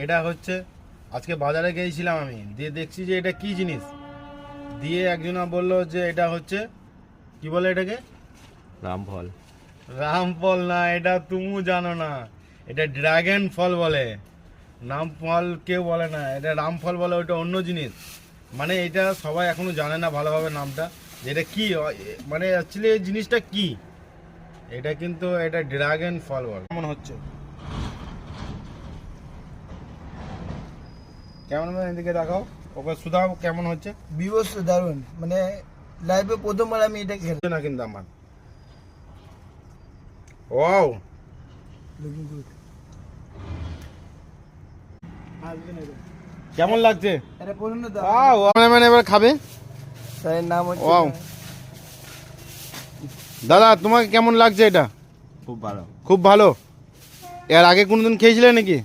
এটা হচ্ছে আজকে বাজারে গিয়েছিলাম আমি, দিয়ে দেখছি যে এটা কি জিনিস, দিয়ে একজনা বললো যে এটা হচ্ছে কি বলে এটাকে, রামফল। রামফল না, এটা তুমি জানো না, এটা ড্রাগন ফল বলে। রামফল কেউ বলে না, এটা রামফল বলে, ওটা অন্য জিনিস। মানে এটা সবাই এখনো জানে না ভালোভাবে নামটা, যে এটা কি, মানে অ্যাকচুয়ালি এই জিনিসটা কি। এটা কিন্তু এটা ড্রাগন ফল বলে। কেমন হচ্ছে, কেমন এদিকে দেখাও, ওকে শুধাও কেমন হচ্ছে। বিভৎস দারুণ, মানে লাইফে প্রথমবার আমি এটা খেলাম। না কিন্তু আমার ওয়াও, লুকিং গুড। কেমন লাগছে? এটা পছন্দ তো ওয়াও, মানে এবার খাবে। স্যারের নাম হচ্ছে ওয়াও, দাদা তোমাকে কেমন লাগছে এটা? খুব ভালো। খুব ভালো। এর আগে কোনোদিন খেয়েছিলে নাকি?